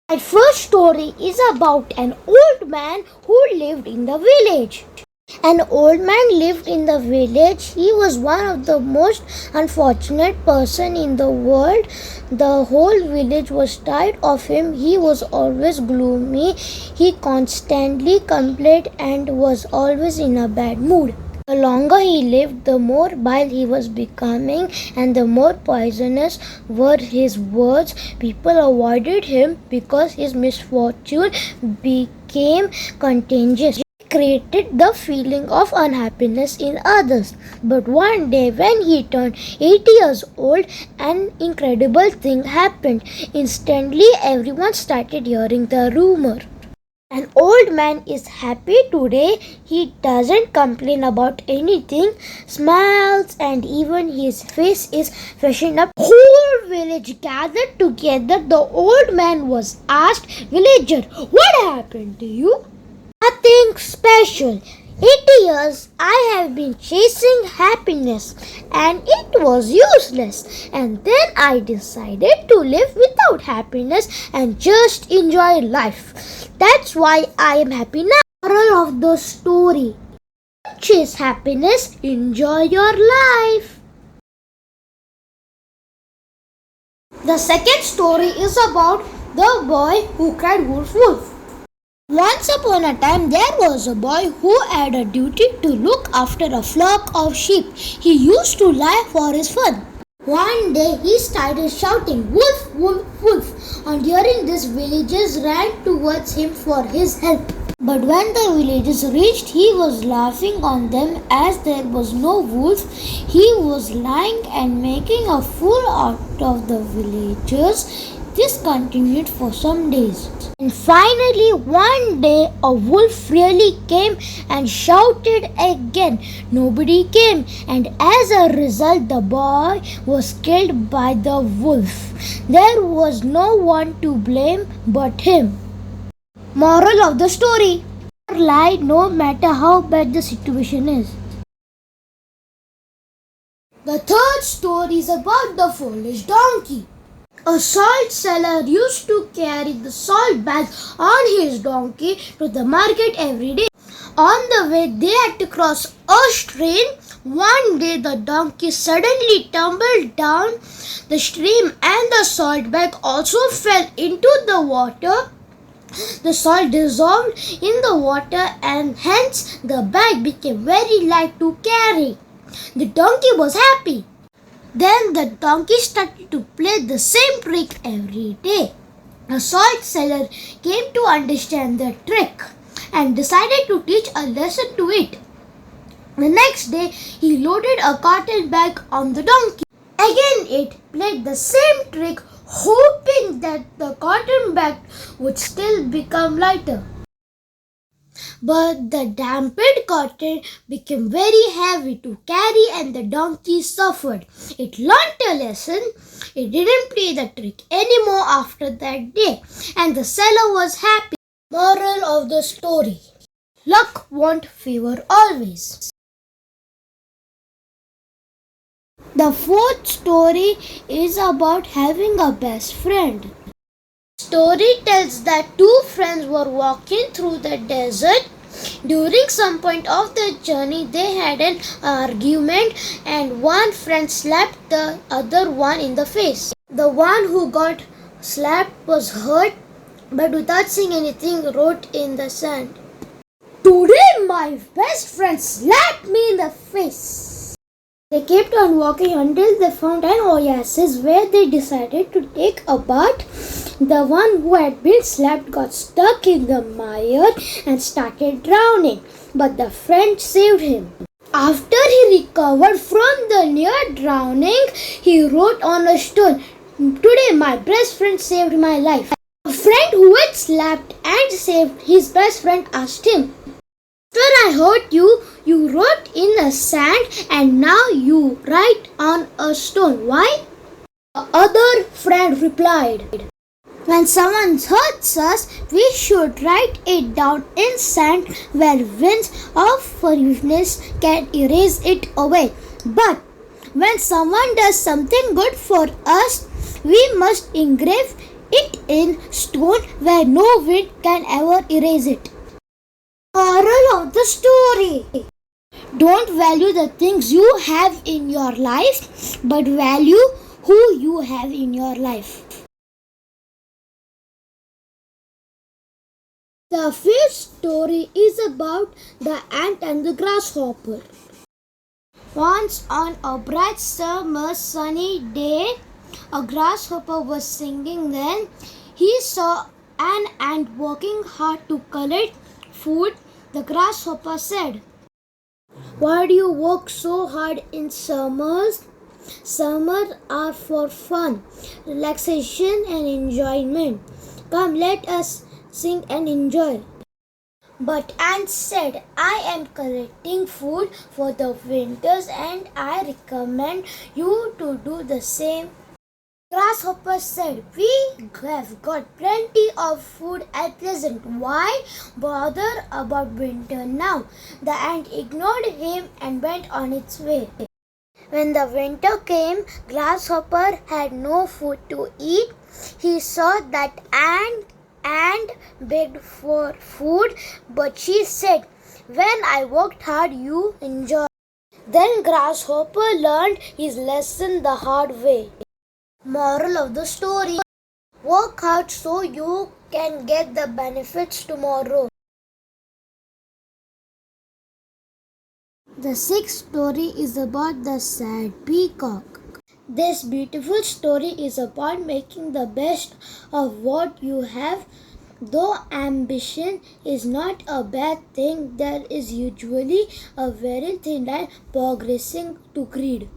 My first story is about an old man who lived in the village. An old man lived in the village. He was one of the most unfortunate person in the world. The whole village was tired of him. He was always gloomy. He constantly complained and was always in a bad mood. The longer he lived, the more vile he was becoming, and the more poisonous were his words. People avoided him because his misfortune became contagious. He created the feeling of unhappiness in others. But one day, when he turned 80 years old, an incredible thing happened. Instantly, everyone started hearing the rumor. An old man is happy today. He doesn't complain about anything, smiles, and even his face is freshened up. Whole village gathered together. The old man was asked, "Villager, what happened to you?" "Nothing special. 80 years I have been chasing happiness and it was useless. And then I decided to live without happiness and just enjoy life. That's why I am happy now." Moral of the story: chase happiness, enjoy your life. The second story is about the boy who cried wolf wolf. Once upon a time, there was a boy who had a duty to look after a flock of sheep. He used to lie for his fun. One day, he started shouting, "Wolf, wolf, wolf!" On hearing this, villagers ran towards him for his help. But when the villagers reached, he was laughing on them as there was no wolf. He was lying and making a fool out of the villagers. This continued for some days. And finally, one day, a wolf really came and shouted again. Nobody came, and as a result, the boy was killed by the wolf. There was no one to blame but him. Moral of the story: never lie, no matter how bad the situation is. The third story is about the foolish donkey. A salt seller used to carry the salt bag on his donkey to the market every day. On the way, they had to cross a stream. One day, the donkey suddenly tumbled down the stream and the salt bag also fell into the water. The salt dissolved in the water and hence the bag became very light to carry. The donkey was happy. Then the donkey started to play the same trick every day. The salt seller came to understand the trick and decided to teach a lesson to it. The next day, he loaded a cotton bag on the donkey. Again, it played the same trick, hoping that the cotton bag would still become lighter. But the dampened cotton became very heavy to carry and the donkey suffered. It learnt a lesson. It didn't play the trick anymore after that day, and the seller was happy. Moral of the story: luck won't favor always. The fourth story is about having a best friend. Story tells that two friends were walking through the desert. During some point of the journey, they had an argument and one friend slapped the other one in the face. The one who got slapped was hurt, but without saying anything, wrote in the sand, "Today my best friend slapped me in the face." They kept on walking until they found an oasis where they decided to take a bath. The one who had been slapped got stuck in the mire and started drowning, but the friend saved him. After he recovered from the near drowning, he wrote on a stone, "Today my best friend saved my life." A friend who had slapped and saved his best friend asked him, "After I hurt you, you wrote in the sand and now you write on a stone. Why?" The other friend replied, "When someone hurts us, we should write it down in sand where winds of forgiveness can erase it away. But when someone does something good for us, we must engrave it in stone where no wind can ever erase it. Moral of the story: don't value the things you have in your life, but value who you have in your life. The fifth story is about the ant and the grasshopper. Once on a bright summer sunny day, a grasshopper was singing. Then he saw an ant working hard to collect food. The grasshopper said, "Why do you work so hard in summers? Summers are for fun, relaxation and enjoyment. Come, let us sing and enjoy." But ant said, "I am collecting food for the winters and I recommend you to do the same." Grasshopper said, "We have got plenty of food at present. Why bother about winter now?" The ant ignored him and went on its way. When the winter came, Grasshopper had no food to eat. He saw that ant begged for food, but she said, "When I worked hard, you enjoyed." Then Grasshopper learned his lesson the hard way. Moral of the story: work hard so you can get the benefits tomorrow. The sixth story is about the sad peacock. This beautiful story is about making the best of what you have. Though ambition is not a bad thing, there is usually a very thin line progressing to greed.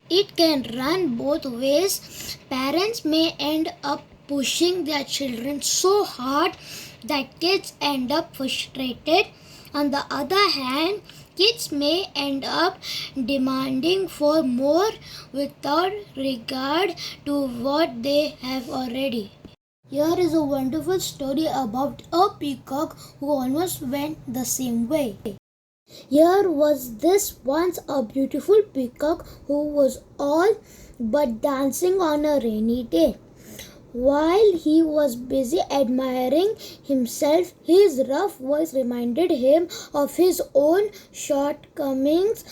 It can run both ways. Parents may end up pushing their children so hard that kids end up frustrated. On the other hand, kids may end up demanding for more without regard to what they have already. Here is a wonderful story about a peacock who almost went the same way. Here was this once a beautiful peacock who was all but dancing on a rainy day. While he was busy admiring himself, his rough voice reminded him of his own shortcomings.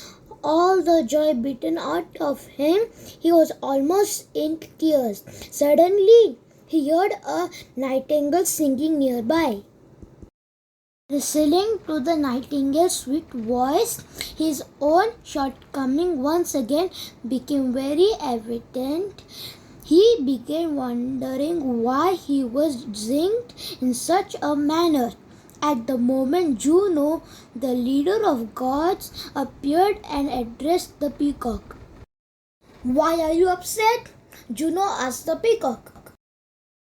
All the joy beaten out of him, he was almost in tears. Suddenly, he heard a nightingale singing nearby. Listening to the nightingale's sweet voice, his own shortcoming once again became very evident. He began wondering why he was singed in such a manner. At the moment, Juno, the leader of gods, appeared and addressed the peacock. "Why are you upset?" Juno asked the peacock.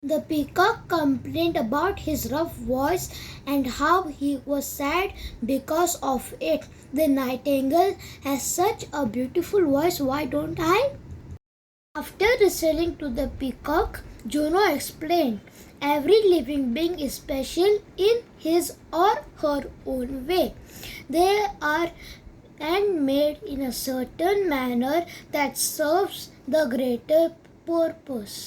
The peacock complained about his rough voice and how he was sad because of it. "The nightingale has such a beautiful voice, why don't I?" After listening to the peacock, Juno explained, "Every living being is special in his or her own way. They are handmade in a certain manner that serves the greater purpose.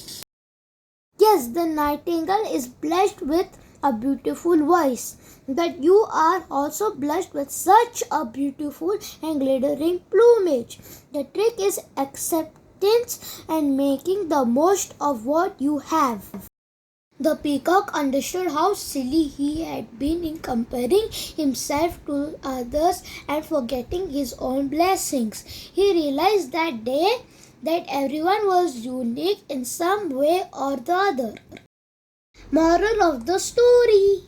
Yes, the nightingale is blessed with a beautiful voice, but you are also blessed with such a beautiful and glittering plumage. The trick is acceptance and making the most of what you have." The peacock understood how silly he had been in comparing himself to others and forgetting his own blessings. He realized that day that everyone was unique in some way or the other. Moral of the story: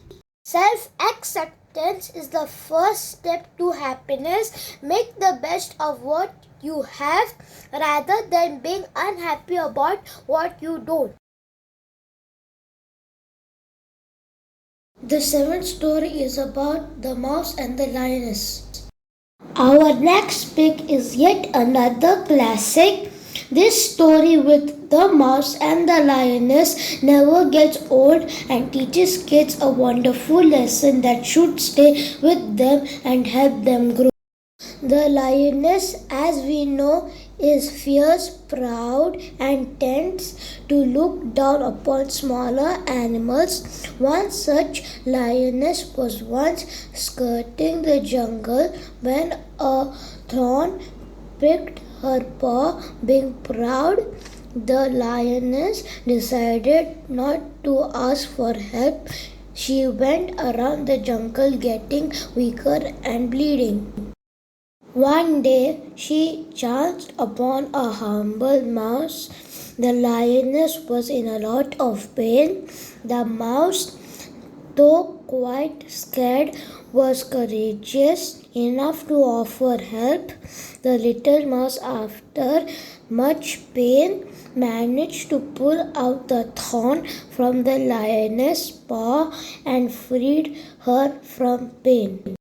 self-acceptance is the first step to happiness. Make the best of what you have rather than being unhappy about what you don't. The seventh story is about the mouse and the lioness. Our next pick is yet another classic. This story with the mouse and the lioness never gets old and teaches kids a wonderful lesson that should stay with them and help them grow. The lioness, as we know, is fierce, proud, and tends to look down upon smaller animals. One such lioness was once skirting the jungle when a thorn pricked her paw. Being proud, the lioness decided not to ask for help. She went around the jungle getting weaker and bleeding. One day she chanced upon a humble mouse. The lioness was in a lot of pain. The mouse, though quite scared, was courageous enough to offer help. The little mouse, after much pain, managed to pull out the thorn from the lioness' paw and freed her from pain.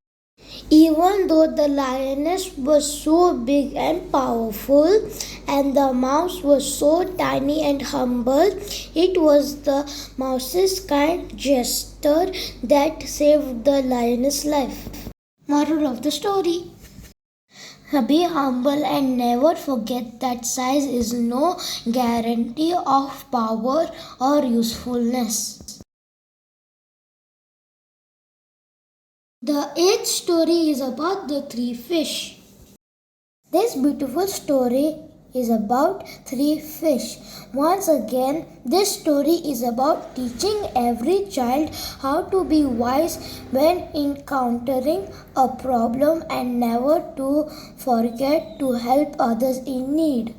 Even though the lioness was so big and powerful, and the mouse was so tiny and humble, it was the mouse's kind gesture that saved the lioness' life. Moral of the story: be humble and never forget that size is no guarantee of power or usefulness. The eighth story is about the three fish. This beautiful story is about three fish. Once again, this story is about teaching every child how to be wise when encountering a problem and never to forget to help others in need.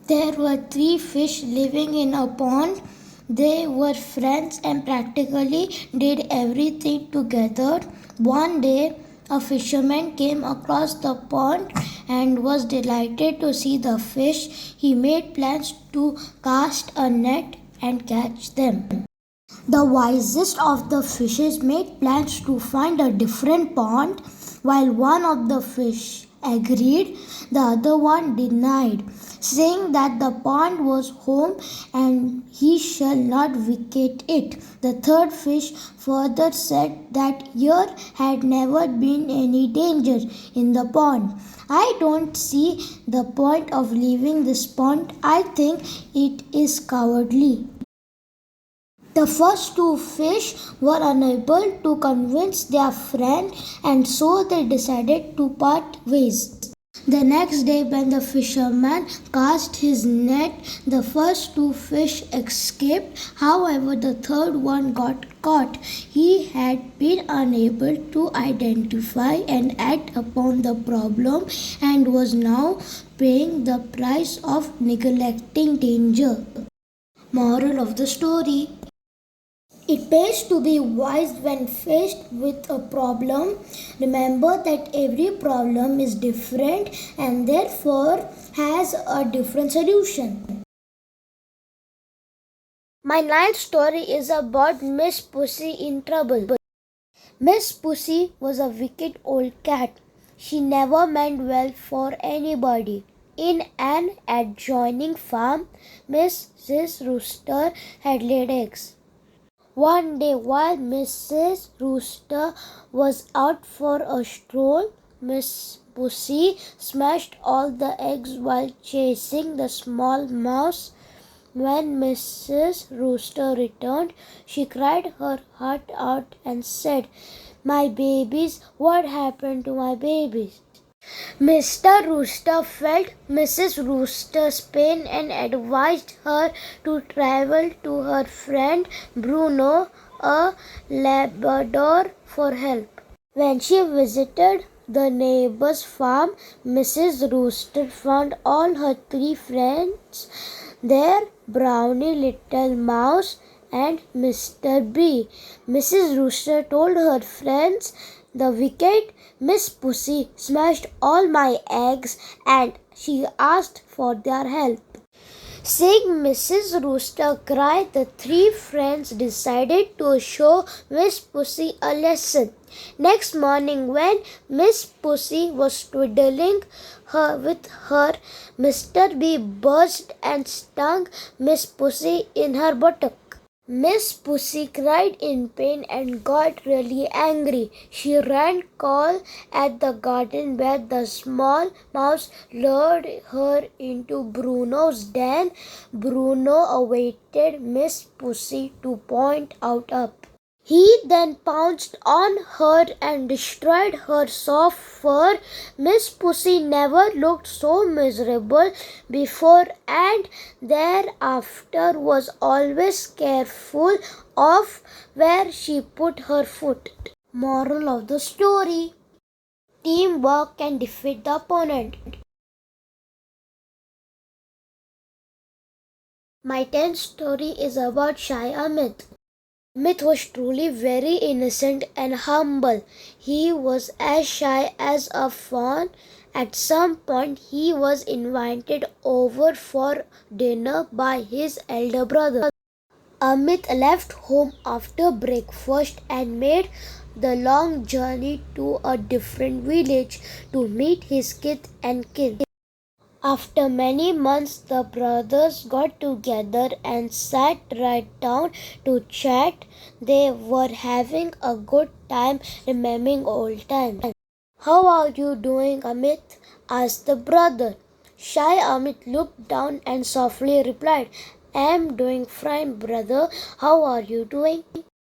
There were three fish living in a pond. They were friends and practically did everything together. One day, a fisherman came across the pond and was delighted to see the fish. He made plans to cast a net and catch them. The wisest of the fishes made plans to find a different pond. While one of the fish agreed, the other one denied, saying that the pond was home and he shall not vacate it. The third fish further said that here had never been any danger in the pond. I don't see the point of leaving this pond. I think it is cowardly. The first two fish were unable to convince their friend, and so they decided to part ways. The next day, when the fisherman cast his net, the first two fish escaped. However, the third one got caught. He had been unable to identify and act upon the problem and was now paying the price of neglecting danger. Moral of the story: it pays to be wise when faced with a problem. Remember that every problem is different and therefore has a different solution. My ninth story is about Miss Pussy in Trouble. Miss Pussy was a wicked old cat. She never meant well for anybody. In an adjoining farm, Mrs. Rooster had laid eggs. One day, while Mrs. Rooster was out for a stroll, Miss Pussy smashed all the eggs while chasing the small mouse. When Mrs. Rooster returned, she cried her heart out and said, "My babies, what happened to my babies?" Mr. Rooster felt Mrs. Rooster's pain and advised her to travel to her friend Bruno, a Labrador, for help. When she visited the neighbor's farm, Mrs. Rooster found all her three friends there: Brownie, Little Mouse, and Mr. Bee. Mrs. Rooster told her friends, "The wicked Miss Pussy smashed all my eggs," and she asked for their help. Seeing Mrs. Rooster cry, the three friends decided to show Miss Pussy a lesson. Next morning, when Miss Pussy was twiddling with her, Mr. Bee burst and stung Miss Pussy in her buttock. Miss Pussy cried in pain and got really angry. She ran call at the garden where the small mouse lured her into Bruno's den. Bruno awaited Miss Pussy to point out a he then pounced on her and destroyed her soft fur. Miss Pussy never looked so miserable before and thereafter was always careful of where she put her foot. Moral of the story: teamwork can defeat the opponent. My 10th story is about Shy Amit. Amit was truly very innocent and humble. He was as shy as a fawn. At some point, he was invited over for dinner by his elder brother. Amit left home after breakfast and made the long journey to a different village to meet his kith and kin. After many months, the brothers got together and sat right down to chat. They were having a good time remembering old times. How are you doing, Amit? Asked the brother. Shy Amit looked down and softly replied, I'm doing fine, brother. How are you doing?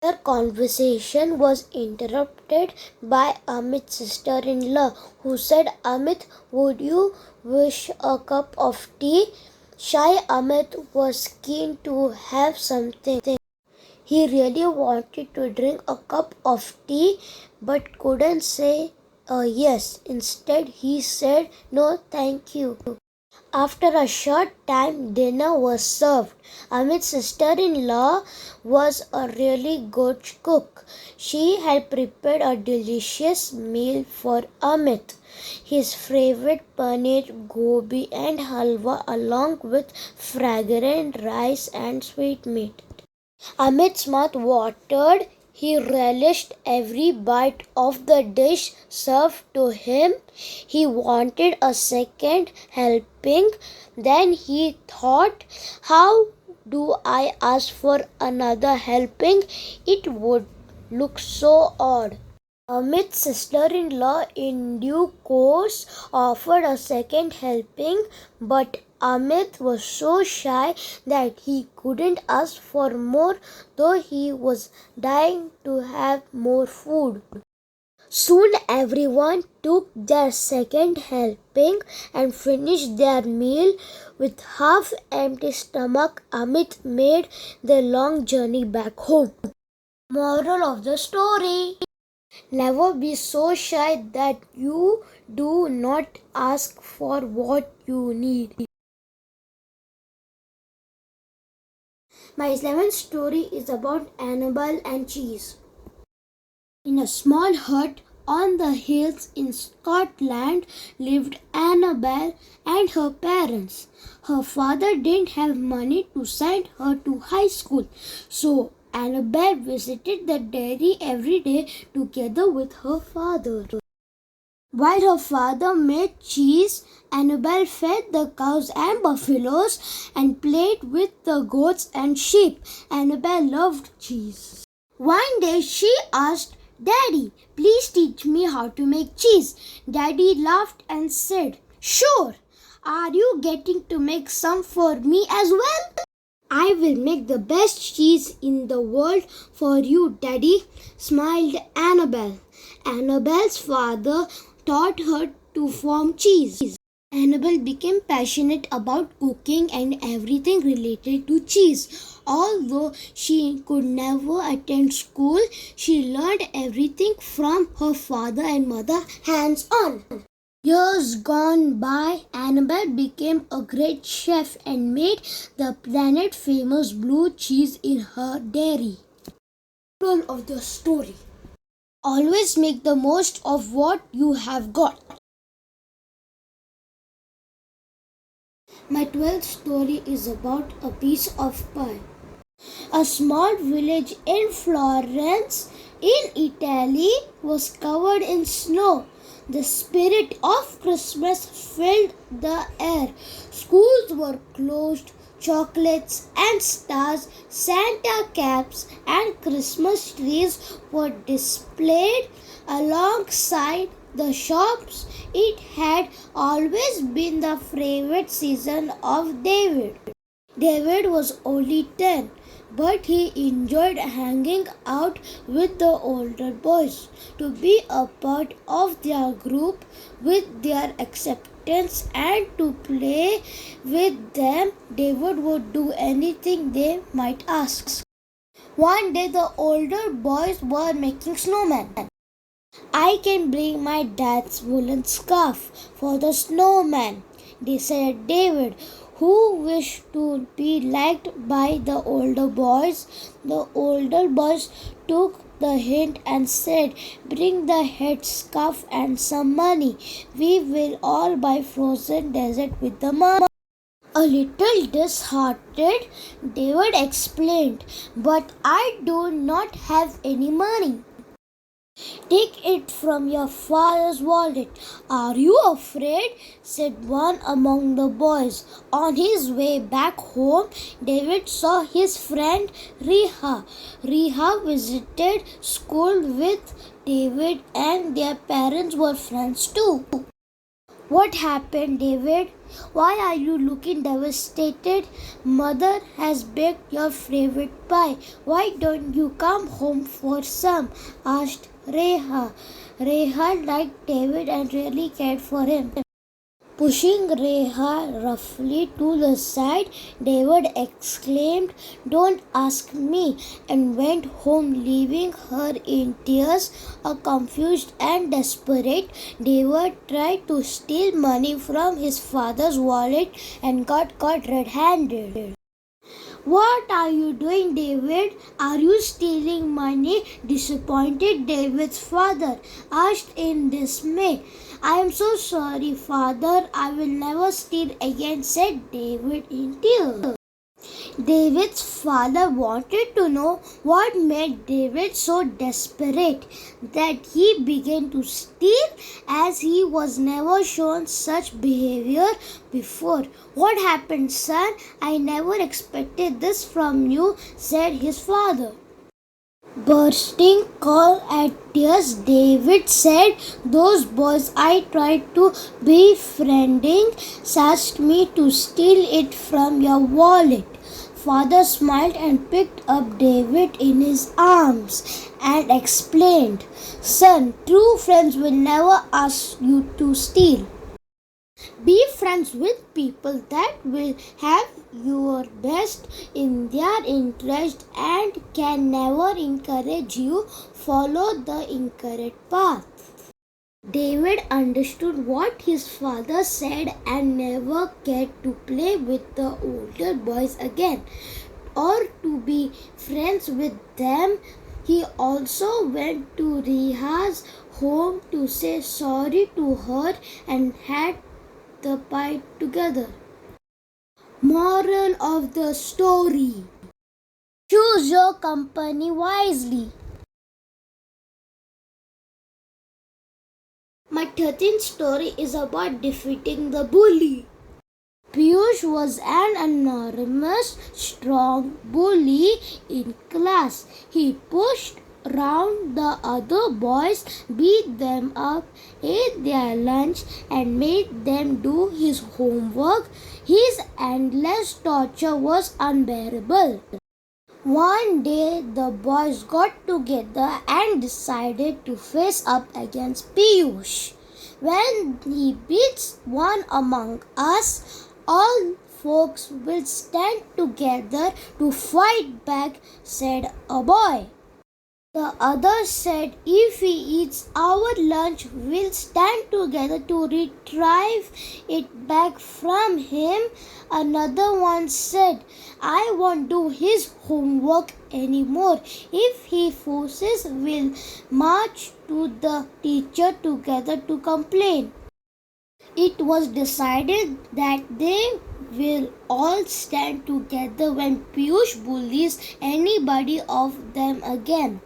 Their conversation was interrupted by Amit's sister-in-law, who said, Amit, would you wish a cup of tea? Shy Amit was keen to have something. He really wanted to drink a cup of tea but couldn't say yes. Instead, he said, no, thank you. After a short time, dinner was served. Amit's sister-in-law was a really good cook. She had prepared a delicious meal for Amit. His favorite paneer, gobi and halwa along with fragrant rice and sweetmeat. Amit's mouth watered. He relished every bite of the dish served to him. He wanted a second helping. Then he thought, how do I ask for another helping? It would look so odd. Amit's sister-in-law in due course offered a second helping, but Amit was so shy that he couldn't ask for more, though he was dying to have more food. Soon everyone took their second helping and finished their meal. With half-empty stomach, Amit made the long journey back home. Moral of the story: never be so shy that you do not ask for what you need. My 11th story is about Annabelle and cheese. In a small hut on the hills in Scotland lived Annabelle and her parents. Her father didn't have money to send her to high school, so Annabelle visited the dairy every day together with her father. While her father made cheese, Annabelle fed the cows and buffaloes and played with the goats and sheep. Annabelle loved cheese. One day she asked, Daddy, please teach me how to make cheese. Daddy laughed and said, Sure. Are you getting to make some for me as well? I will make the best cheese in the world for you, Daddy, smiled Annabelle. Annabelle's father taught her to form cheese. Annabelle became passionate about cooking and everything related to cheese. Although she could never attend school, she learned everything from her father and mother hands on. Years gone by, Annabelle became a great chef and made the planet famous blue cheese in her dairy. Moral of the story: always make the most of what you have got. My 12th story is about a piece of pie. A small village in Florence, in Italy, was covered in snow. The spirit of Christmas filled the air. Schools were closed, chocolates and stars, Santa caps, and Christmas trees were displayed alongside the shops. It had always been the favorite season of David. David was only 10, but he enjoyed hanging out with the older boys. To be a part of their group with their acceptance and to play with them, David would do anything they might ask. One day the older boys were making snowmen. I can bring my dad's woolen scarf for the snowman, they said David, who wished to be liked by the older boys. The older boys took the hint and said, bring the head scarf and some money. We will all buy frozen dessert with the money. A little disheartened, David explained, but I do not have any money. Take it from your father's wallet. Are you afraid? Said one among the boys. On his way back home, David saw his friend Reha. Reha visited school with David and their parents were friends too. What happened, David? Why are you looking devastated? Mother has baked your favorite pie. Why don't you come home for some? Asked Reha. Reha liked David and really cared for him. Pushing Reha roughly to the side, David exclaimed, don't ask me, and went home leaving her in tears. Confused and desperate, David tried to steal money from his father's wallet and got caught red-handed. What are you doing, David? Are you stealing money? Disappointed David's father asked in dismay. I am so sorry, father. I will never steal again, said David in tears. David's father wanted to know what made David so desperate that he began to steal, as he was never shown such behavior before. What happened, son? I never expected this from you, said his father. Bursting cold at tears, David said, those boys I tried to befriending asked me to steal it from your wallet. Father smiled and picked up David in his arms and explained, son, true friends will never ask you to steal. Be friends with people that will have your best in their interest and can never encourage you follow the incorrect path. David understood what his father said and never cared to play with the older boys again or to be friends with them. He also went to Reha's home to say sorry to her and had the pie together. Moral of the story: choose your company wisely. My 13th story is about defeating the bully. Piyush was an enormous, strong bully in class. He pushed round the other boys, beat them up, ate their lunch, and made them do his homework. His endless torture was unbearable. One day, the boys got together and decided to face up against Piyush. When he beats one among us, all folks will stand together to fight back, said a boy. The other said, if he eats our lunch, we'll stand together to retrieve it back from him. Another one said, I won't do his homework anymore. If he forces, we'll march to the teacher together to complain. It was decided that they will all stand together when Piyush bullies anybody of them again.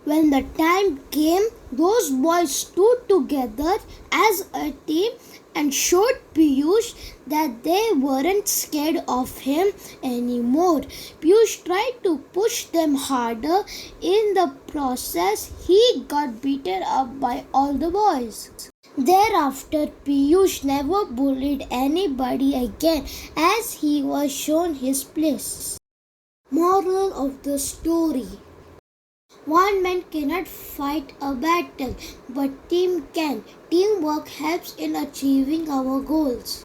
When the time came, those boys stood together as a team and showed Piyush that they weren't scared of him anymore. Piyush tried to push them harder. In the process, he got beaten up by all the boys. Thereafter, Piyush never bullied anybody again as he was shown his place. Moral of the story: one man cannot fight a battle, but team can. Teamwork helps in achieving our goals.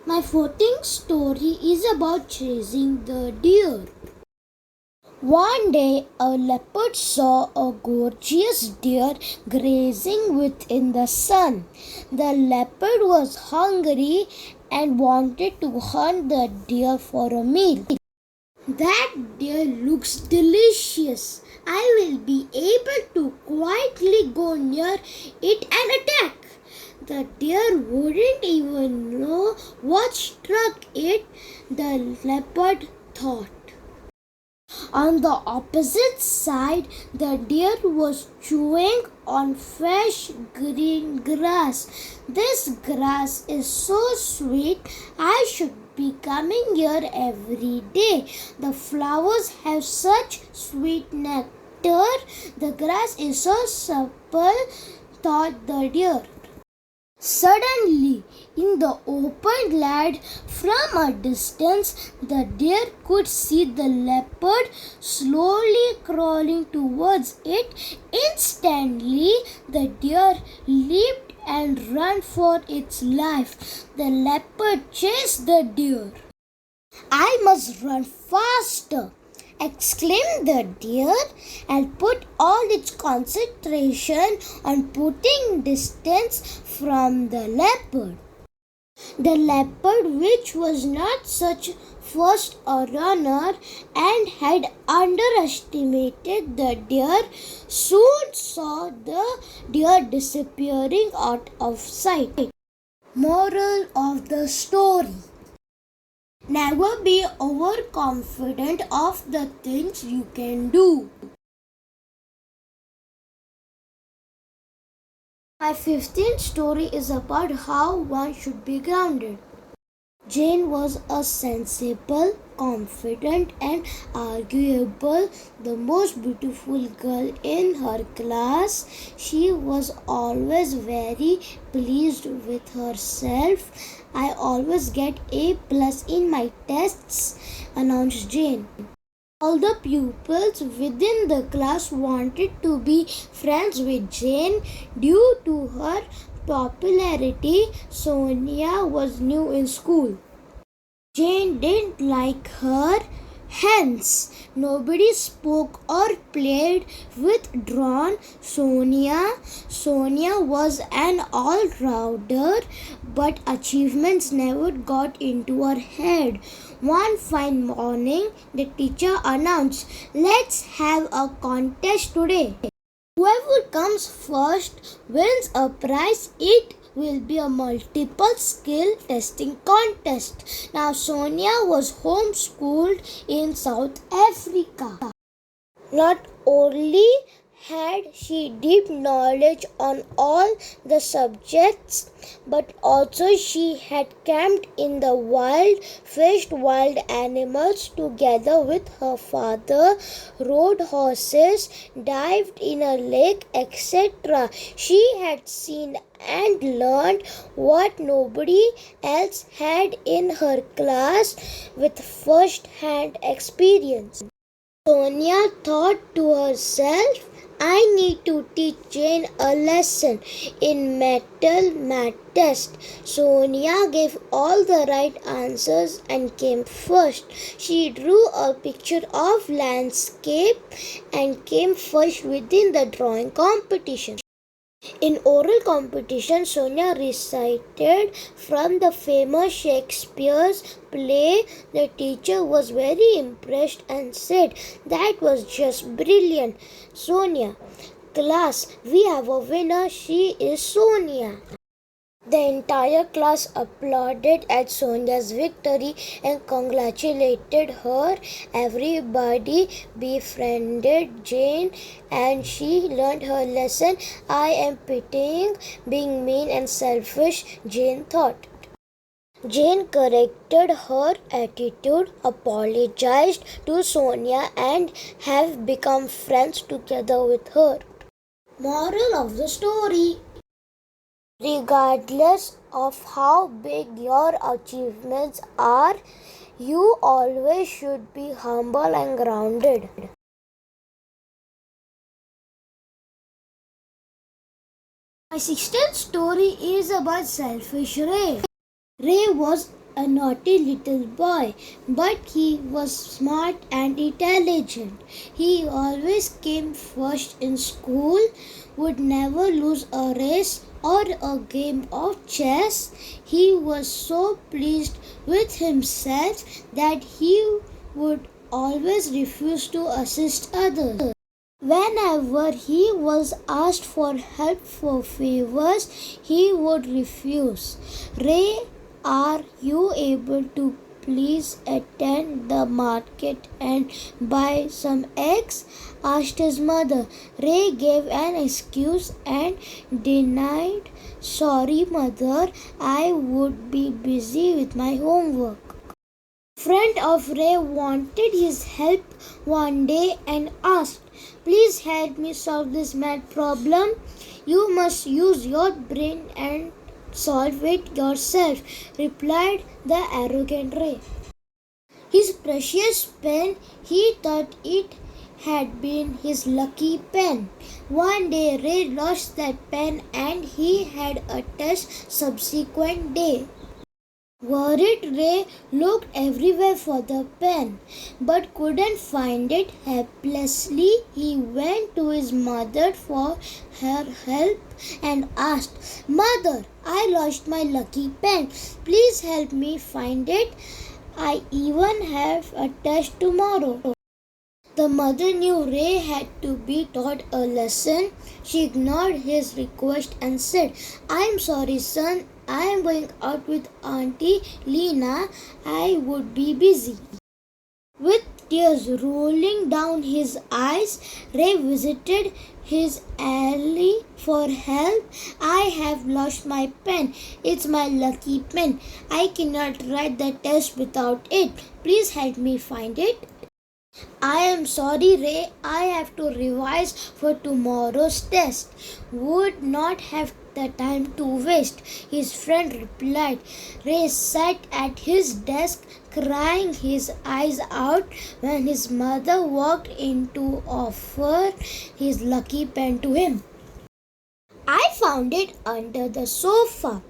My 14th story is about chasing the deer. One day, a leopard saw a gorgeous deer grazing within the sun. The leopard was hungry and wanted to hunt the deer for a meal. That deer looks delicious. I will be able to quietly go near it and attack. The deer wouldn't even know what struck it, the leopard thought. On the opposite side, the deer was chewing on fresh green grass. This grass is so sweet, I should be coming here every day. The flowers have such sweet nectar. The grass is so supple, thought the deer. Suddenly, in the open land, from a distance, the deer could see the leopard slowly crawling towards it. Instantly, the deer leaped and ran for its life. The leopard chased the deer. I must run faster, exclaimed the deer, and put all its concentration on putting distance from the leopard. The leopard, which was not such fast a runner and had underestimated the deer, soon saw the deer disappearing out of sight. Moral of the story: never be overconfident of the things you can do. My 15th story is about how one should be grounded. Jane was a sensible, confident, and arguable, the most beautiful girl in her class. She was always very pleased with herself. I always get A plus in my tests, announced Jane. All the pupils within the class wanted to be friends with Jane due to her popularity. Sonia was new in school. Jane didn't like her, hence nobody spoke or played with Sonia. Sonia was an all-rounder, but achievements never got into her head. One fine morning, the teacher announced, "Let's have a contest today. Whoever comes first wins a prize. It will be a multiple skill testing contest." Now, Sonia was homeschooled in South Africa. Not only had she deep knowledge on all the subjects, but also she had camped in the wild, fished wild animals together with her father, rode horses, dived in a lake, etc. She had seen and learned what nobody else had in her class with first-hand experience. Sonia thought to herself, "I need to teach Jane a lesson in mental math test." Sonia gave all the right answers and came first. She drew a picture of landscape and came first within the drawing competition. In oral competition, Sonia recited from the famous Shakespeare's play. The teacher was very impressed and said, "That was just brilliant, Sonia. Class, we have a winner. She is Sonia." The entire class applauded at Sonia's victory and congratulated her. Everybody befriended Jane and she learned her lesson. I am pitying being mean and selfish, Jane thought. Jane corrected her attitude, apologized to Sonia, and have become friends together with her. Moral of the story: regardless of how big your achievements are, you always should be humble and grounded. My 16th story is about selfish Ray. Ray was a naughty little boy, but he was smart and intelligent. He always came first in school, would never lose a race or a game of chess. He was so pleased with himself that he would always refuse to assist others. Whenever he was asked for help for favors, he would refuse. Ray, are you able to please attend the market and buy some eggs? Asked his mother. Ray gave an excuse and denied. Sorry, mother, I would be busy with my homework. Friend of Ray wanted his help one day and asked, please help me solve this math problem. You must use your brain and solve it yourself, replied the arrogant Ray. His precious pen, he thought it had been his lucky pen. One day Ray lost that pen and he had a test subsequent day. Worried Ray looked everywhere for the pen, but couldn't find it. Helplessly, he went to his mother for her help and asked, Mother, I lost my lucky pen. Please help me find it. I even have a test tomorrow. The mother knew Ray had to be taught a lesson. She ignored his request and said, I'm sorry, son. I am going out with Auntie Lena. I would be busy. With tears rolling down his eyes, Ray visited his ally for help. I have lost my pen. It's my lucky pen. I cannot write the test without it. Please help me find it. I am sorry, Ray. I have to revise for tomorrow's test. Would not have the time to waste, his friend replied. Ray sat at his desk crying his eyes out when his mother walked in to offer his lucky pen to him. I found it under the sofa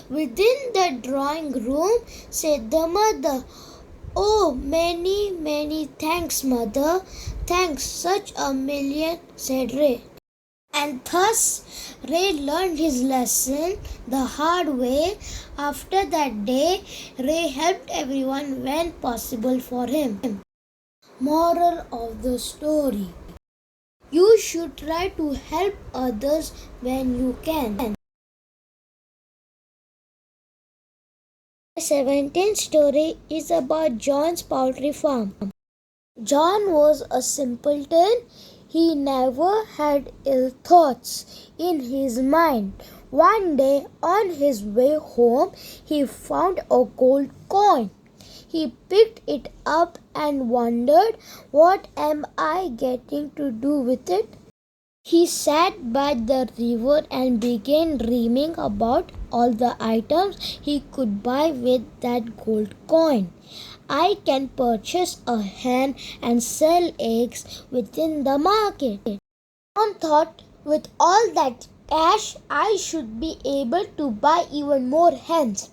within the drawing room, said the mother. Oh, many, many thanks, mother. Thanks, such a million, said Ray. And thus Ray learned his lesson the hard way. After that day, Ray helped everyone when possible for him. Moral of the story: you should try to help others when you can. The 17th story is about John's poultry farm. John was a simpleton. He never had ill thoughts in his mind. One day, on his way home, he found a gold coin. He picked it up and wondered, what am I getting to do with it? He sat by the river and began dreaming about all the items he could buy with that gold coin. I can purchase a hen and sell eggs within the market. John thought, with all that cash, I should be able to buy even more hens.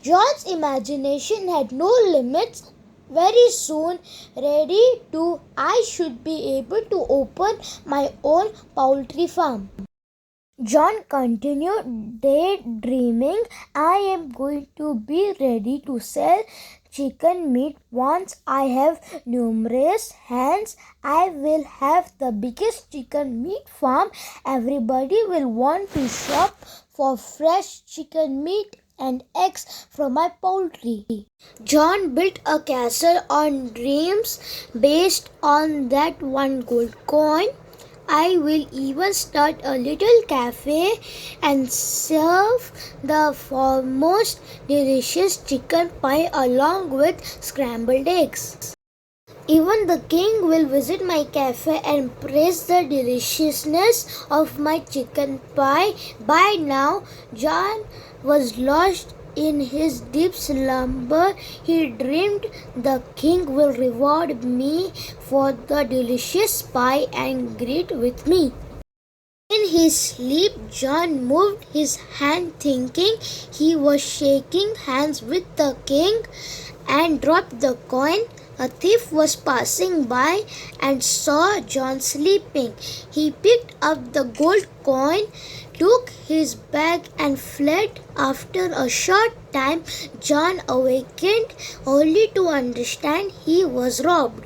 John's imagination had no limits. Very soon, I should be able to open my own poultry farm. John continued daydreaming. I am going to be ready to sell chicken meat once I have numerous hands. I will have the biggest chicken meat farm. Everybody will want to shop for fresh chicken meat and eggs from my poultry. John built a castle on dreams based on that one gold coin. I will even start a little cafe and serve the foremost delicious chicken pie along with scrambled eggs. Even the king will visit my cafe and praise the deliciousness of my chicken pie. By now, John was lost in his deep slumber. He dreamed the king will reward me for the delicious pie and greet with me. In his sleep, John moved his hand, thinking he was shaking hands with the king, and dropped the coin. A thief was passing by and saw John sleeping. He picked up the gold coin, took his bag, and fled. After a short time, John awakened only to understand he was robbed.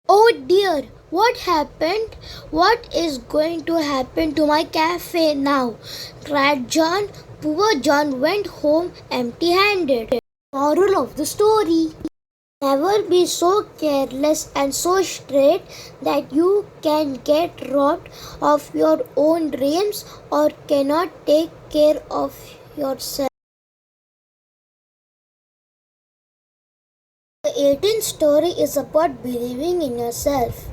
Oh dear, what happened? What is going to happen to my cafe now? Cried John. Poor John went home empty handed. Moral of the story: never be so careless and so straight that you can get robbed of your own dreams or cannot take care of yourself. The 18th story is about believing in yourself.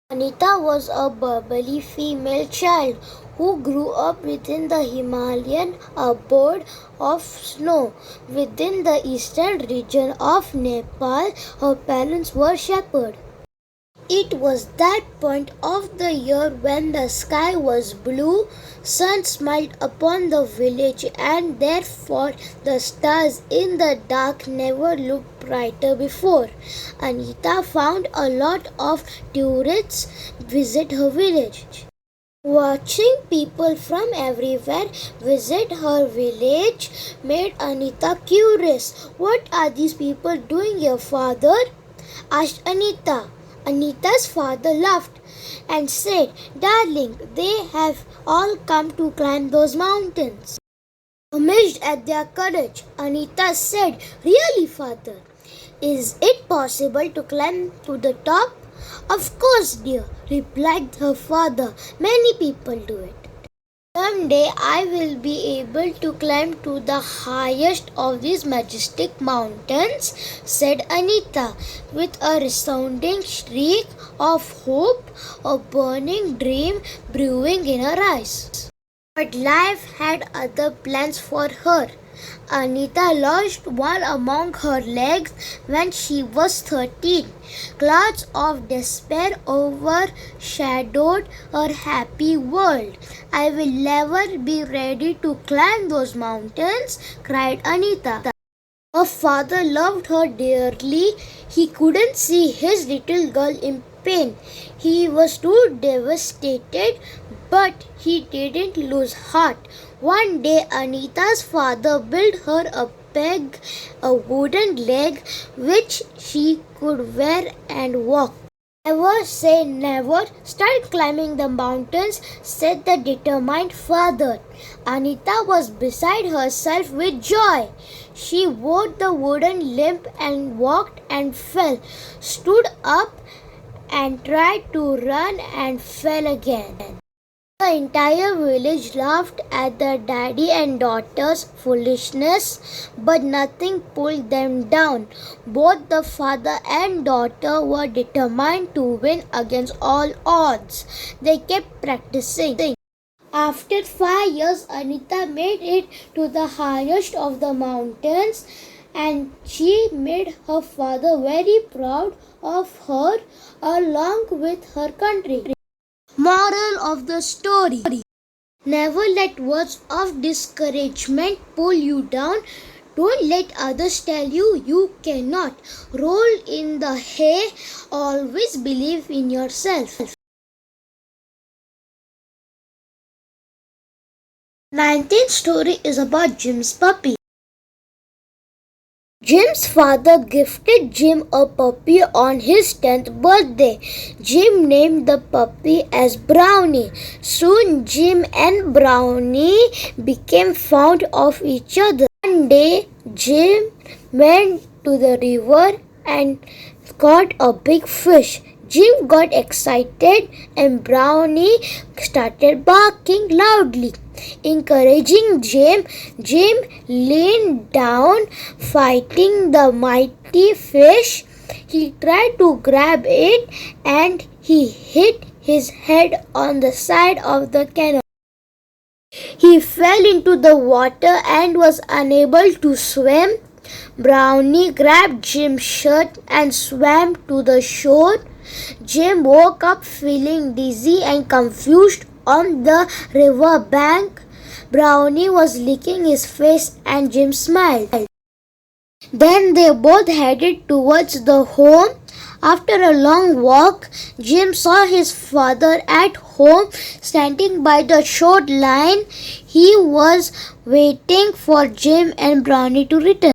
Anita was a bubbly female child who grew up within the Himalayan abode of snow. Within the eastern region of Nepal, her parents were shepherds. It was that point of the year when the sky was blue, sun smiled upon the village, and therefore the stars in the dark never looked brighter before. Anita found a lot of tourists visit her village. Watching people from everywhere visit her village made Anita curious. What are these people doing here, father? Asked Anita. Anita's father laughed and said, Darling, they have all come to climb those mountains. Amazed at their courage, Anita said, Really, father? Is it possible to climb to the top? Of course, dear, replied her father. Many people do it. Someday I will be able to climb to the highest of these majestic mountains, said Anita, with a resounding shriek of hope, a burning dream brewing in her eyes. But life had other plans for her. Anita lost one among her legs when she was 13. Clouds of despair overshadowed her happy world. I will never be ready to climb those mountains, cried Anita. Her father loved her dearly. He couldn't see his little girl in pain. He was too devastated, but he didn't lose heart. One day, Anita's father built her a wooden leg, which she could wear and walk. Never say never. Start climbing the mountains, said the determined father. Anita was beside herself with joy. She wore the wooden limb and walked and fell, stood up and tried to run and fell again. The entire village laughed at the daddy and daughter's foolishness, but nothing pulled them down. Both the father and daughter were determined to win against all odds. They kept practicing. After 5 years, Anita made it to the highest of the mountains, and she made her father very proud of her along with her country. Moral of the story: never let words of discouragement pull you down. Don't let others tell you you cannot. Roll in the hay. Always believe in yourself. 19th story is about Jim's puppy. Jim's father gifted Jim a puppy on his 10th birthday. Jim named the puppy as Brownie. Soon Jim and Brownie became fond of each other. One day, Jim went to the river and caught a big fish. Jim got excited and Brownie started barking loudly. Encouraging Jim leaned down, fighting the mighty fish. He tried to grab it and he hit his head on the side of the canoe. He fell into the water and was unable to swim. Brownie grabbed Jim's shirt and swam to the shore. Jim woke up feeling dizzy and confused on the river bank. Brownie was licking his face and Jim smiled. Then they both headed towards the home. After a long walk, Jim saw his father at home standing by the shoreline. He was waiting for Jim and Brownie to return.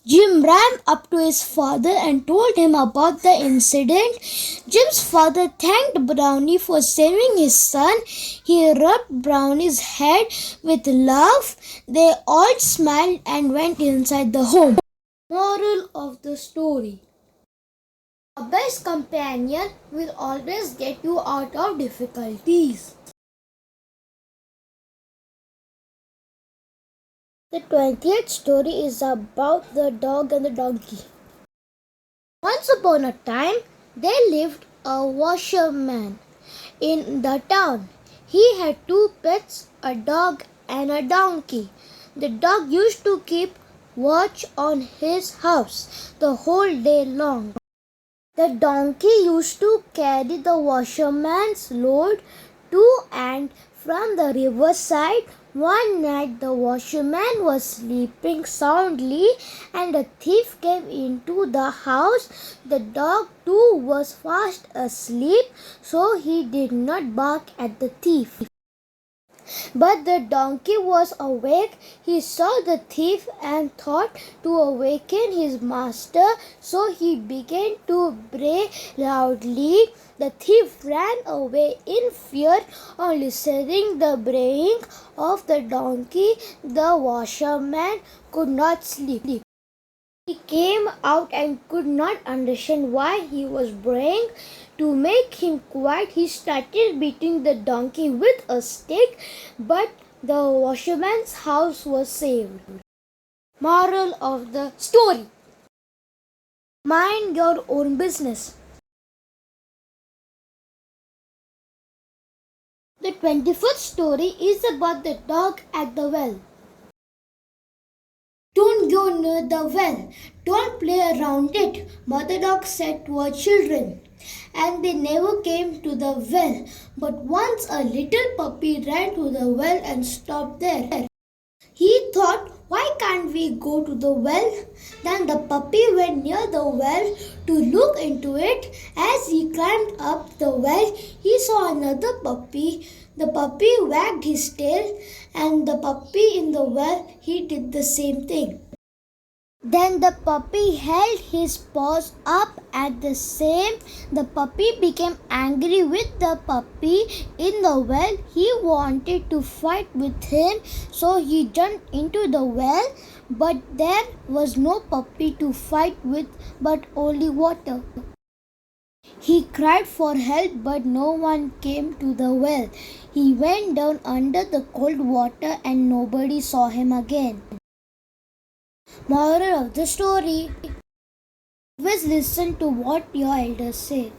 Jim ran up to his father and told him about the incident. Jim's father thanked Brownie for saving his son. He rubbed Brownie's head with love. They all smiled and went inside the home. Moral of the story: a best companion will always get you out of difficulties. The 20th story is about the dog and the donkey. Once upon a time, there lived a washerman in the town. He had two pets, a dog and a donkey. The dog used to keep watch on his house the whole day long. The donkey used to carry the washerman's load to and from the riverside. One night the washerman was sleeping soundly and a thief came into the house. The dog too was fast asleep, so he did not bark at the thief. But the donkey was awake. He saw the thief and thought to awaken his master, so he began to bray loudly. The thief ran away in fear. On listening the braying of the donkey, the washerman could not sleep. He came out and could not understand why he was braying. To make him quiet, he started beating the donkey with a stick, but the washerman's house was saved. Moral of the story: mind your own business. The 21st story is about the dog at the well. Don't go near the well. Don't play around it, Mother Dog said to her children. And they never came to the well. But once a little puppy ran to the well and stopped there. He thought, why can't we go to the well? Then the puppy went near the well to look into it. As he climbed up the well, he saw another puppy. The puppy wagged his tail, and the puppy in the well, he did the same thing. Then the puppy held his paws up at the same. The puppy became angry with the puppy in the well. He wanted to fight with him, so he jumped into the well. But there was no puppy to fight with, but only water. He cried for help, but no one came to the well. He went down under the cold water and nobody saw him again. Moral of the story: always listen to what your elders say.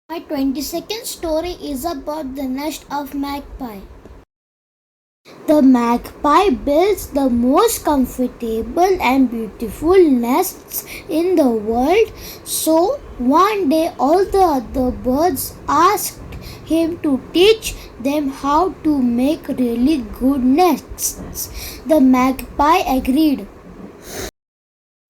My 22nd story is about the nest of magpie. The magpie builds the most comfortable and beautiful nests in the world. So one day all the other birds asked him to teach them how to make really good nests. The magpie agreed.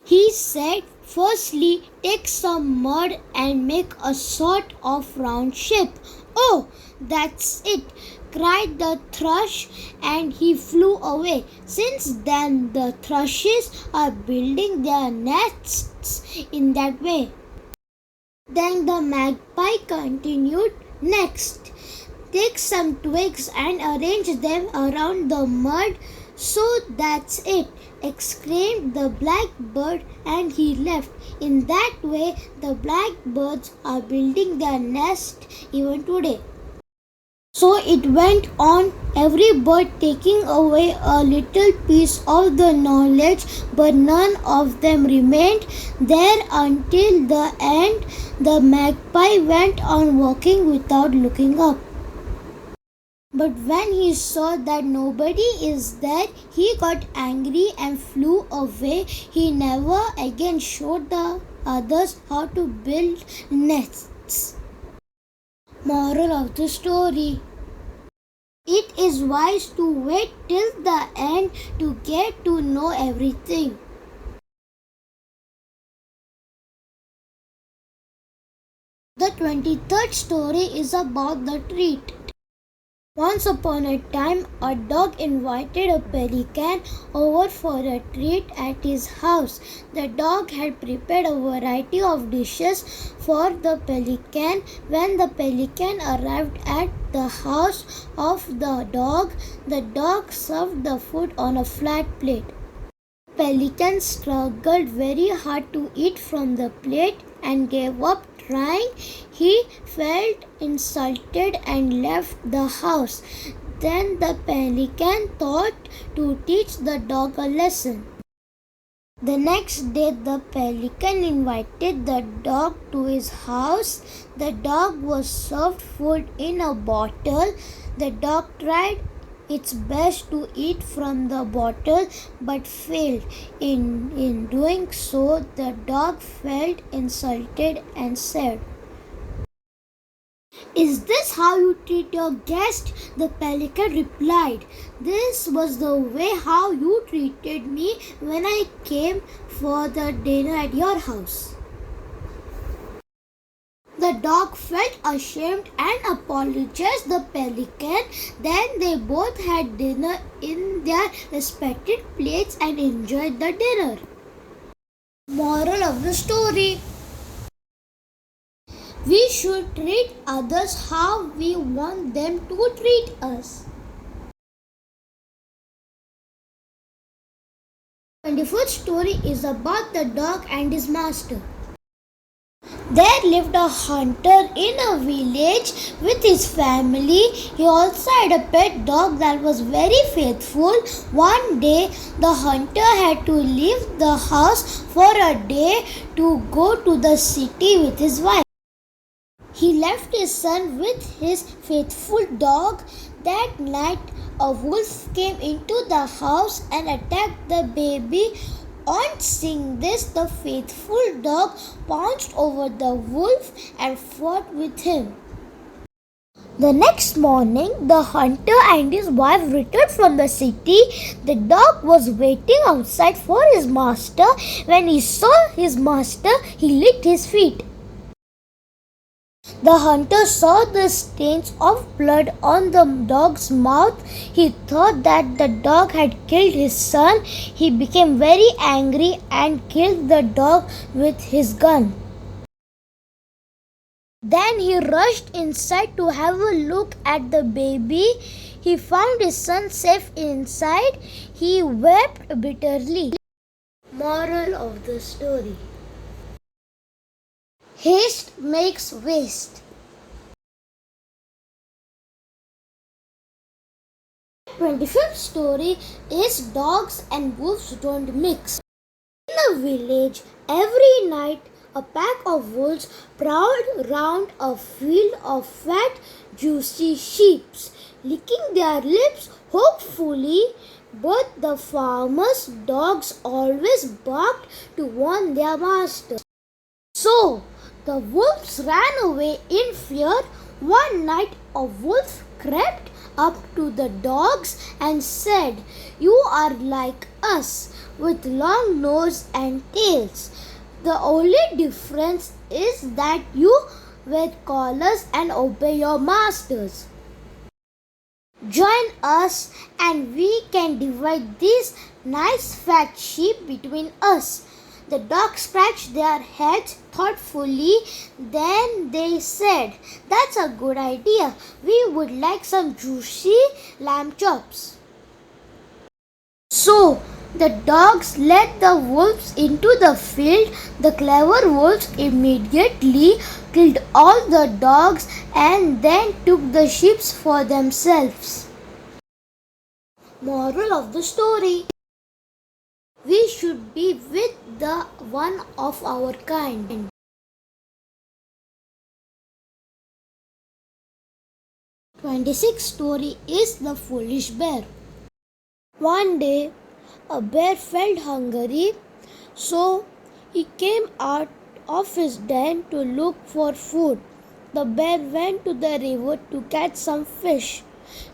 He said, Firstly, take some mud and make a sort of round shape. Oh, that's it, cried the thrush, and he flew away. Since then, the thrushes are building their nests in that way. Then the magpie continued, next, take some twigs and arrange them around the mud. So that's it, exclaimed the blackbird, and he left. In that way, the blackbirds are building their nest even today. So it went on, every bird taking away a little piece of the knowledge, but none of them remained there until the end. The magpie went on walking without looking up. But when he saw that nobody is there, he got angry and flew away. He never again showed the others how to build nests. Moral of the story: it is wise to wait till the end to get to know everything. The 23rd story is about the treat. Once upon a time, a dog invited a pelican over for a treat at his house. The dog had prepared a variety of dishes for the pelican. When the pelican arrived at the house of the dog served the food on a flat plate. Pelican struggled very hard to eat from the plate and gave up trying. He felt insulted and left the house. Then the pelican thought to teach the dog a lesson. The next day, the pelican invited the dog to his house. The dog was served food in a bottle. The dog tried its best to eat from the bottle but failed. In doing so, the dog felt insulted and said, "Is this how you treat your guest?" The pelican replied, "This was the way how you treated me when I came for the dinner at your house." The dog felt ashamed and apologized the pelican. Then they both had dinner in their respective plates and enjoyed the dinner. Moral of the story: we should treat others how we want them to treat us. 24th story is about the dog and his master. There lived a hunter in a village with his family. He also had a pet dog that was very faithful. One day, the hunter had to leave the house for a day to go to the city with his wife. He left his son with his faithful dog. That night, a wolf came into the house and attacked the baby. On seeing this, the faithful dog pounced over the wolf and fought with him. The next morning, the hunter and his wife returned from the city. The dog was waiting outside for his master. When he saw his master, he licked his feet. The hunter saw the stains of blood on the dog's mouth. He thought that the dog had killed his son. He became very angry and killed the dog with his gun. Then he rushed inside to have a look at the baby. He found his son safe inside. He wept bitterly. Moral of the story: haste makes waste. 25th story is dogs and wolves don't mix. In a village, every night a pack of wolves prowled round a field of fat, juicy sheep, licking their lips hopefully. But the farmers' dogs always barked to warn their masters. So the wolves ran away in fear. One night a wolf crept up to the dogs and said, "You are like us, with long nose and tails." The only difference is that you wear collars and obey your masters. Join us and we can divide these nice fat sheep between us. The dogs scratched their heads thoughtfully. Then they said, "That's a good idea. We would like some juicy lamb chops." So the dogs led the wolves into the field. The clever wolves immediately killed all the dogs and then took the sheep for themselves. Moral of the story: we should be with the one of our kind. 26th story is The Foolish Bear. One day, a bear felt hungry, so he came out of his den to look for food. The bear went to the river to catch some fish.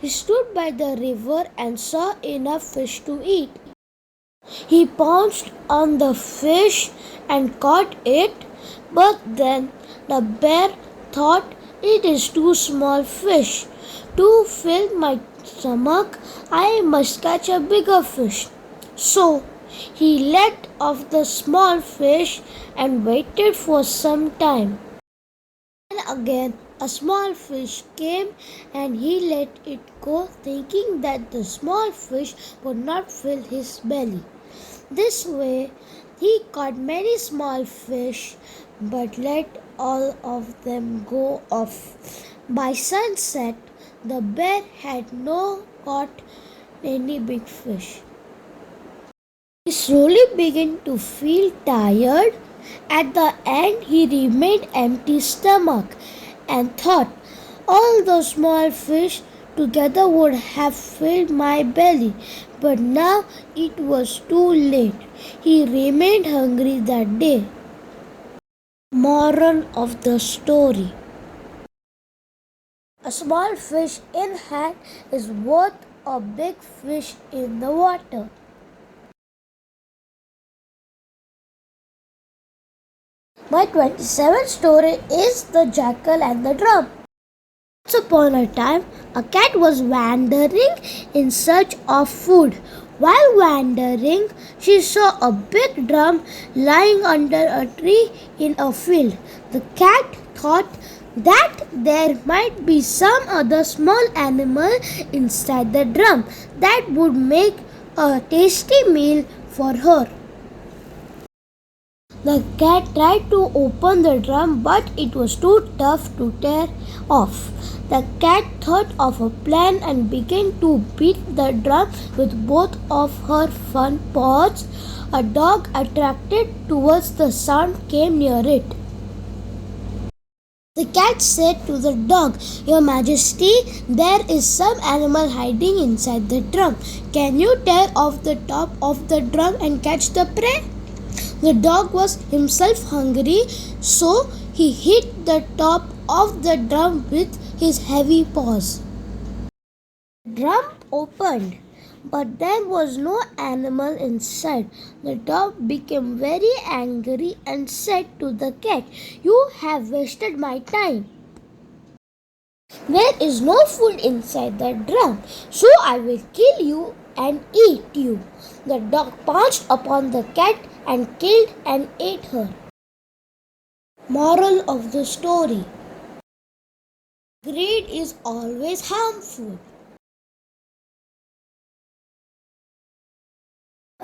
He stood by the river and saw enough fish to eat. He pounced on the fish and caught it, but then the bear thought, "It is too small fish to fill my stomach. I must catch a bigger fish." So he let off the small fish and waited for some time. Then again a small fish came and he let it go, thinking that the small fish would not fill his belly. This way he caught many small fish but let all of them go off. By sunset, the bear had not caught any big fish. He slowly began to feel tired. At the end, he remained empty stomach and thought, "All those small fish together would have filled my belly, but now it was too late." He remained hungry that day. Moral of the story: a small fish in hand is worth a big fish in the water. My 27th story is The Jackal and the Drum. Once upon a time, a cat was wandering in search of food. While wandering, she saw a big drum lying under a tree in a field. The cat thought that there might be some other small animal inside the drum that would make a tasty meal for her. The cat tried to open the drum, but it was too tough to tear off. The cat thought of a plan and began to beat the drum with both of her front paws. A dog, attracted towards the sound, came near it. The cat said to the dog, "Your Majesty, there is some animal hiding inside the drum. Can you tear off the top of the drum and catch the prey?" The dog was himself hungry, so he hit the top of the drum with his heavy paws. The drum opened, but there was no animal inside. The dog became very angry and said to the cat, "You have wasted my time. There is no food inside the drum, so I will kill you and eat you." The dog pounced upon the cat and killed and ate her. Moral of the story: greed is always harmful.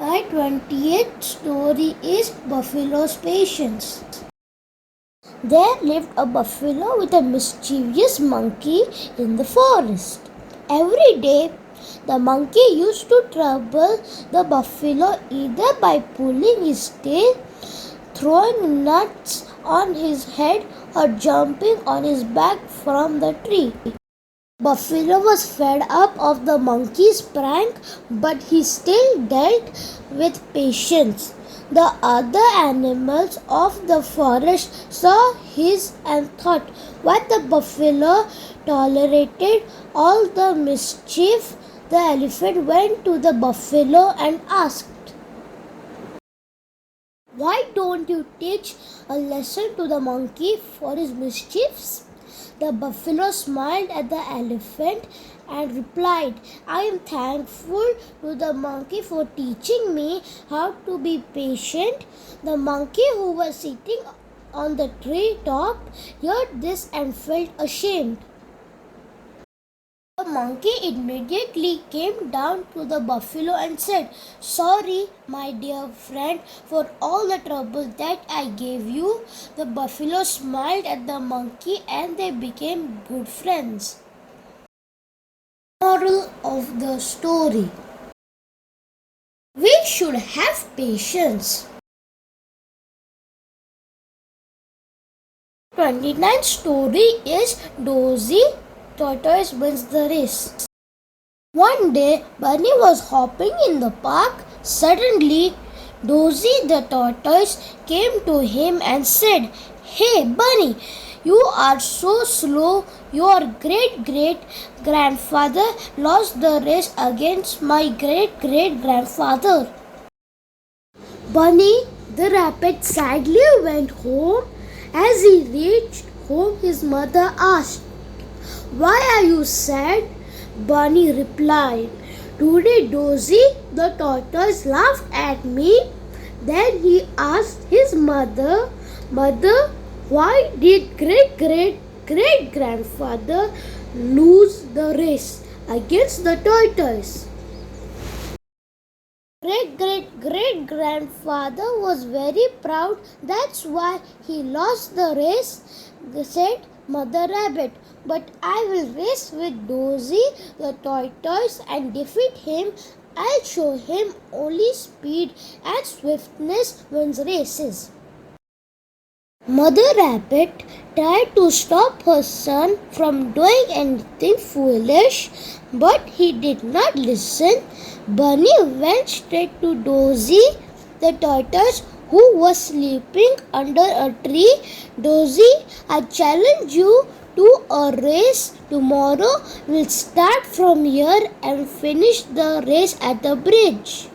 My 28th story is Buffalo's Patience. There lived a buffalo with a mischievous monkey in the forest. Every day, the monkey used to trouble the buffalo either by pulling his tail, throwing nuts on his head, or jumping on his back from the tree. Buffalo was fed up of the monkey's prank, but he still dealt with patience. The other animals of the forest saw his and thought, "Why the buffalo tolerated all the mischief?" The elephant went to the buffalo and asked, Why don't you teach a lesson to the monkey for his mischiefs? The buffalo smiled at the elephant and replied, I am thankful to the monkey for teaching me how to be patient. The monkey, who was sitting on the tree top, heard this and felt ashamed. The monkey immediately came down to the buffalo and said, Sorry, my dear friend, for all the trouble that I gave you. The buffalo smiled at the monkey and they became good friends. Moral of the story: we should have patience. 29th story is Dozy Tortoise Wins the Race. One day, Bunny was hopping in the park. Suddenly, Dozy the tortoise came to him and said, Hey Bunny, you are so slow. Your great-great-grandfather lost the race against my great-great-grandfather. Bunny the rabbit sadly went home. As he reached home, his mother asked, Why are you sad? Bunny replied, Today Dozy the tortoise laughed at me. Then he asked his mother, Mother, why did great-great-great-grandfather lose the race against the tortoise? Great-great-great-grandfather was very proud. That's why he lost the race, said Mother Rabbit. But I will race with Dozy the tortoise and defeat him. I'll show him only speed and swiftness wins races. Mother Rabbit tried to stop her son from doing anything foolish, but he did not listen. Bunny went straight to Dozy the tortoise, who was sleeping under a tree. Dozy, I challenge you to a race tomorrow. We'll start from here and finish the race at the bridge,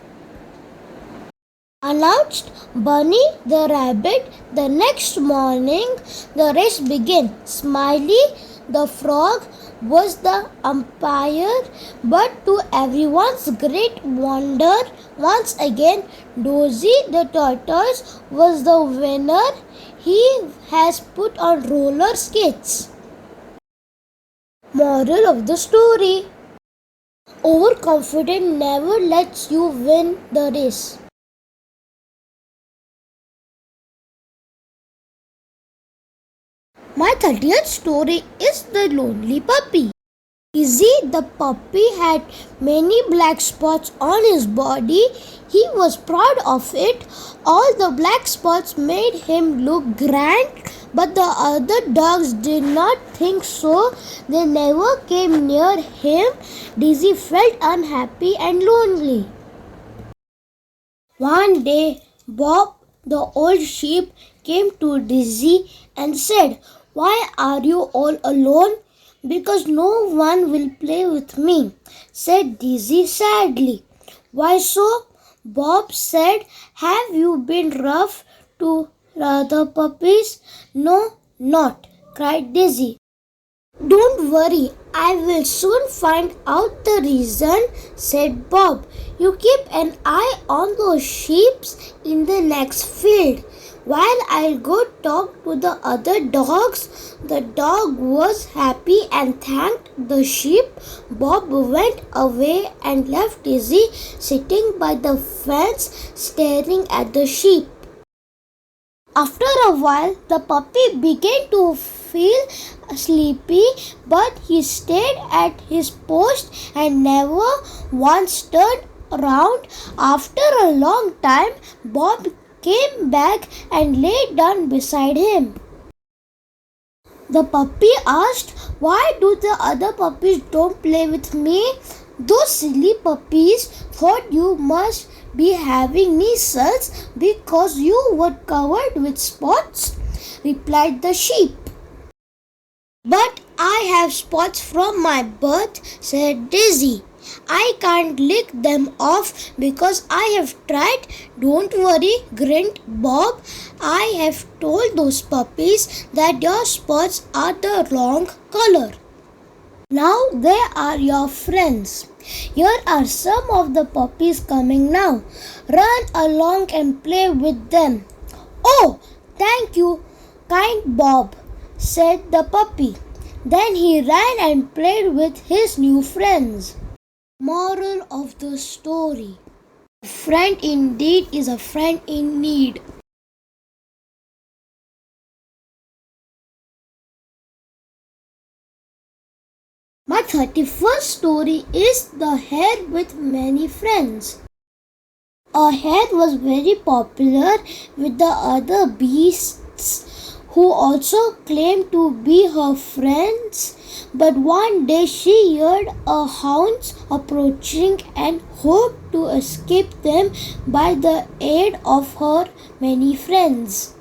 announced Bunny the rabbit. The next morning, the race began. Smiley the frog was the umpire, but to everyone's great wonder, once again, Dozy the tortoise was the winner. He has put on roller skates. Moral of the story: overconfidence never lets you win the race. My 30th story is The Lonely Puppy. Izzy the puppy had many black spots on his body. He was proud of it. All the black spots made him look grand, but the other dogs did not think so. They never came near him. Dizzy felt unhappy and lonely. One day, Bob the old sheep came to Dizzy and said, Why are you all alone? Because no one will play with me, said Dizzy sadly. Why so? Bob said, Have you been rough to other puppies? No, not, cried Dizzy. Don't worry, I will soon find out the reason, said Bob. You keep an eye on those sheep in the next field, while I'll go talk to the other dogs. The dog was happy and thanked the sheep. Bob went away and left Dizzy sitting by the fence staring at the sheep. After a while, the puppy began to feel sleepy, but he stayed at his post and never once turned around. After a long time, Bob came back and lay down beside him. The puppy asked, Why do the other puppies don't play with me? Those silly puppies thought you must be having measles because you were covered with spots, replied the sheep. But I have spots from my birth, said Dizzy. I can't lick them off because I have tried. Don't worry, grinned Bob. I have told those puppies that your spots are the wrong color. Now they are your friends. Here are some of the puppies coming now. Run along and play with them. Oh, thank you, kind Bob, said the puppy. Then he ran and played with his new friends. Moral of the story: a friend indeed is a friend in need. My 31st story is The Hare with Many Friends. A hare was very popular with the other beasts who also claimed to be her friends. But one day she heard a hounds approaching and hoped to escape them by the aid of her many friends.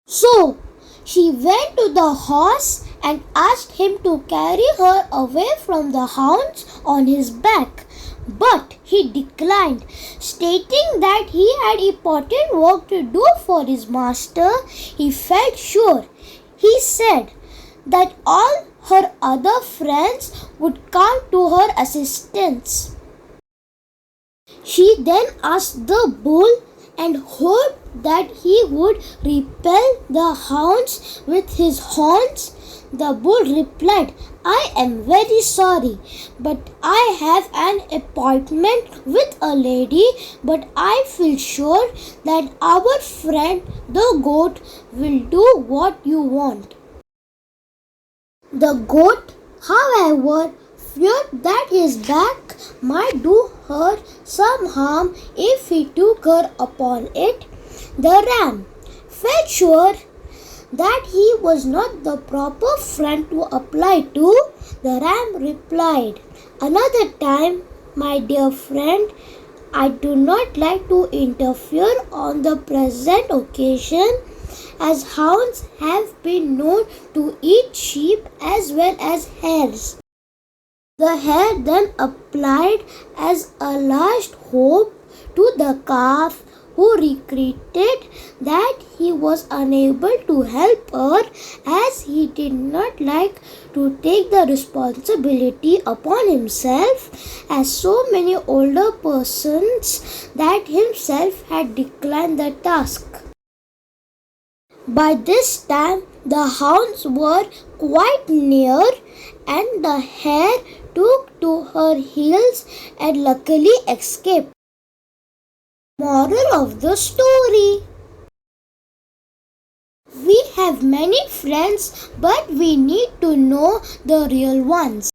So she went to the horse and asked him to carry her away from the hounds on his back. But he declined, stating that he had important work to do for his master. He felt sure, he said, that all her other friends would come to her assistance. She then asked the bull and hoped that he would repel the hounds with his horns. The bull replied, I am very sorry, but I have an appointment with a lady, but I feel sure that our friend the goat will do what you want. The goat, however, feared that his back might do her some harm if he took her upon it. The ram felt sure that he was not the proper friend to apply to. The ram replied, Another time, my dear friend, I do not like to interfere on the present occasion, as hounds have been known to eat sheep as well as hares. The hare then applied as a last hope to the calf, who regretted that he was unable to help her, as he did not like to take the responsibility upon himself, as so many older persons that himself had declined the task. By this time the hounds were quite near, and the hare took to her heels and luckily escaped. Moral of the story: we have many friends, but we need to know the real ones.